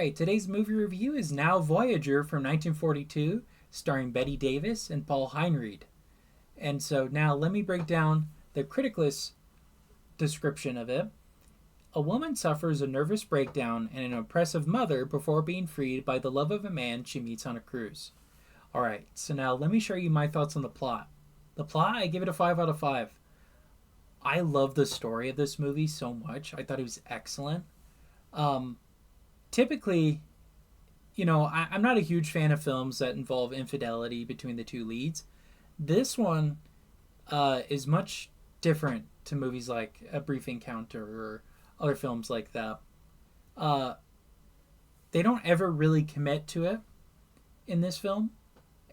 right, today's movie review is now Voyager from 1942, starring Betty Davis and Paul Heinried. And so now let me break down the criticless description of it. A woman suffers a nervous breakdown and an oppressive mother before being freed by the love of a man she meets on a cruise. Alright, so now let me share you my thoughts on the plot. The plot, I give it a 5 out of 5. I love the story of this movie so much. I thought it was excellent. Um, Typically, I'm not a huge fan of films that involve infidelity between the two leads. This one is much different to movies like A Brief Encounter or other films like that. Uh, they don't ever really commit to it in this film.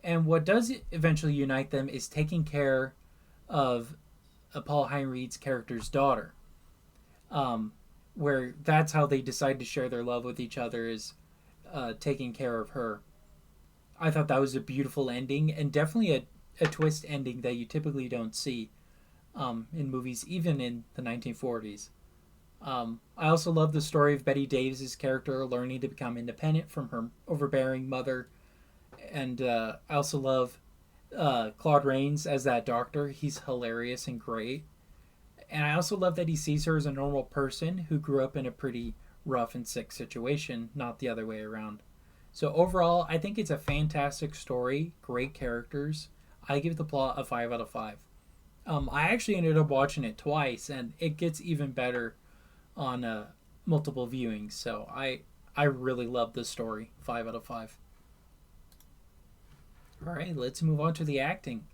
And what does eventually unite them is taking care of Paul Heinrich's character's daughter. Um, where that's how they decide to share their love with each other is taking care of her. I thought that was a beautiful ending and definitely a twist ending that you typically don't see in movies, even in the 1940s. I also love the story of Betty Davis's character learning to become independent from her overbearing mother, and I also love Claude Rains as that doctor. He's hilarious and great. And I also love that he sees her as a normal person who grew up in a pretty rough and sick situation, not the other way around. So overall, I think it's a fantastic story, great characters. I give the plot a 5 out of 5. I actually ended up watching it twice, and it gets even better on multiple viewings. So I really love this story. 5 out of 5. All right, let's move on to the acting.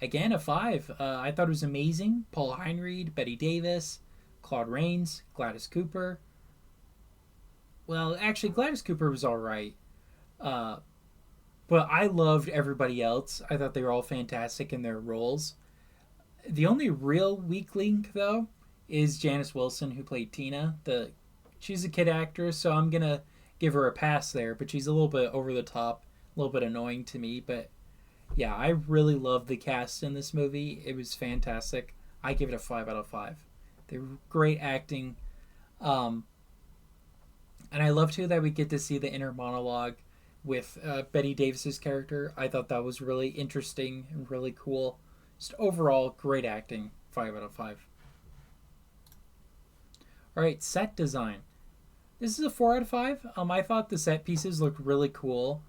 Again, a 5. I thought it was amazing. Paul Heinried, Betty Davis, Claude Rains, Gladys Cooper. Well, actually, Gladys Cooper was all right. Uh, but I loved everybody else. I thought they were all fantastic in their roles. The only real weak link, though, is Janice Wilson, who played Tina. She's a kid actress, so I'm gonna give her a pass there. But she's a little bit over the top, a little bit annoying to me. But yeah, I really loved the cast in this movie. It was fantastic. I give it a 5 out of 5. They were great acting. Um, and I love too that we get to see the inner monologue with Betty Davis's character. I thought that was really interesting and really cool. Just overall, great acting. 5 out of 5. All right, set design. This is a 4 out of 5. I thought the set pieces looked really cool.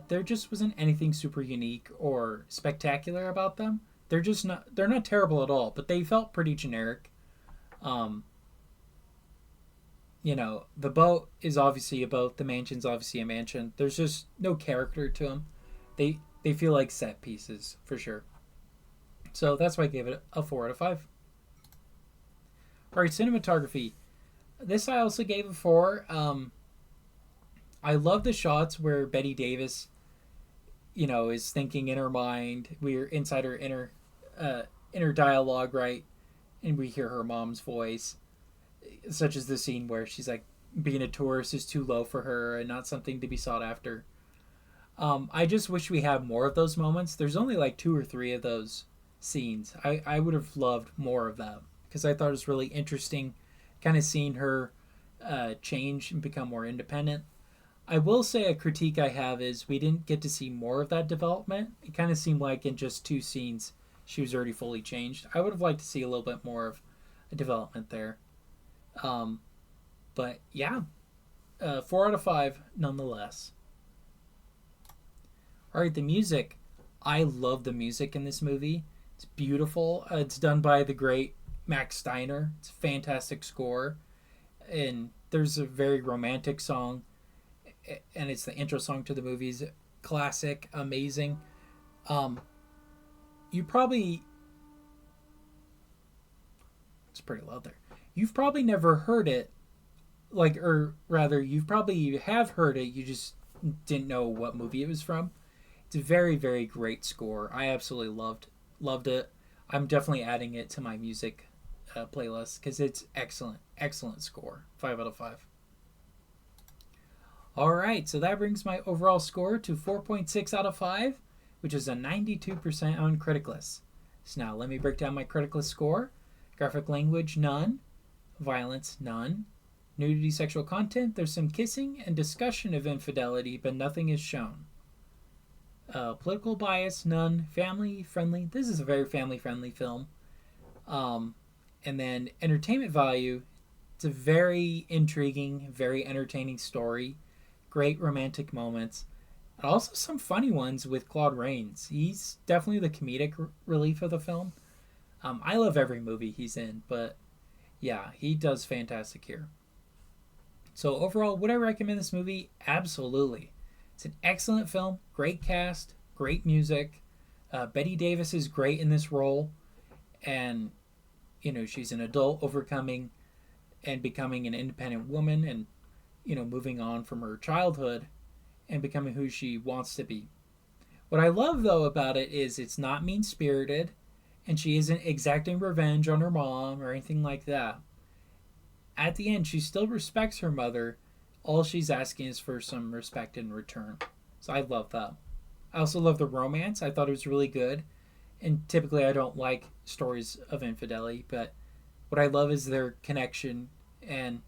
There just wasn't anything super unique or spectacular about them. They're not terrible at all, but they felt pretty generic. Um, the boat is obviously a boat. The mansion's obviously a mansion. There's just no character to them. They feel like set pieces for sure. So that's why I gave it a 4 out of 5. All right, cinematography. This I also gave a 4. I love the shots where Betty Davis, is thinking in her mind. We're inside her inner dialogue, right? And we hear her mom's voice, such as the scene where she's like, being a tourist is too low for her and not something to be sought after. I just wish we had more of those moments. There's only like 2 or 3 of those scenes. I would have loved more of that because I thought it was really interesting, kind of seeing her change and become more independent. I will say a critique I have is we didn't get to see more of that development. It kind of seemed like in just 2 scenes she was already fully changed. I would have liked to see a little bit more of a development there. Um, but yeah, 4 out of 5 nonetheless. All right, the music. I love the music in this movie. It's beautiful. It's done by the great Max Steiner. It's a fantastic score. And there's a very romantic song, and it's the intro song to the movie's classic, amazing. Um, you probably it's pretty loud there. You've probably never heard it, or rather, you have heard it. You just didn't know what movie it was from. It's a very, very great score. I absolutely loved it. I'm definitely adding it to my music playlist because it's excellent score. 5 out of 5. All right, so that brings my overall score to 4.6 out of 5, which is a 92% on Criticless. So now let me break down my Criticless score. Graphic language, none. Violence, none. Nudity, sexual content. There's some kissing and discussion of infidelity, but nothing is shown. Political bias, none. Family friendly. This is a very family friendly film. Um, and then entertainment value. It's a very intriguing, very entertaining story. Great romantic moments. And also some funny ones with Claude Rains. He's definitely the comedic relief of the film. I love every movie he's in, but yeah, he does fantastic here. So overall, would I recommend this movie? Absolutely. It's an excellent film, great cast, great music. Betty Davis is great in this role, and she's an adult overcoming and becoming an independent woman, and moving on from her childhood and becoming who she wants to be. What I love though about it is it's not mean spirited, and she isn't exacting revenge on her mom or anything like that. At the end, she still respects her mother. All she's asking is for some respect in return. So I love that. I also love the romance. I thought it was really good. And typically, I don't like stories of infidelity, but what I love is their connection and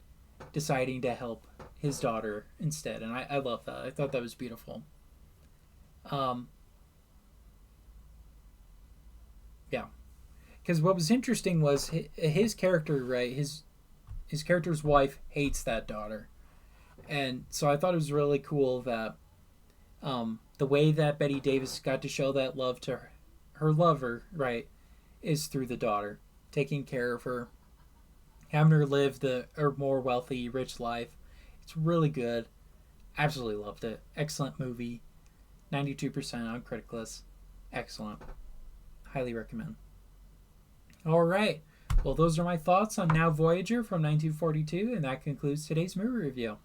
deciding to help his daughter instead. And I love that. I thought that was beautiful. Um, yeah. Because what was interesting was his character, right? His character's wife hates that daughter. And so I thought it was really cool that the way that Betty Davis got to show that love to her lover, right, is through the daughter, taking care of her, having her live a more wealthy, rich life. It's really good. Absolutely loved it. Excellent movie. 92% on Criticlist. Excellent. Highly recommend. All right. Well, those are my thoughts on Now Voyager from 1942, and that concludes today's movie review.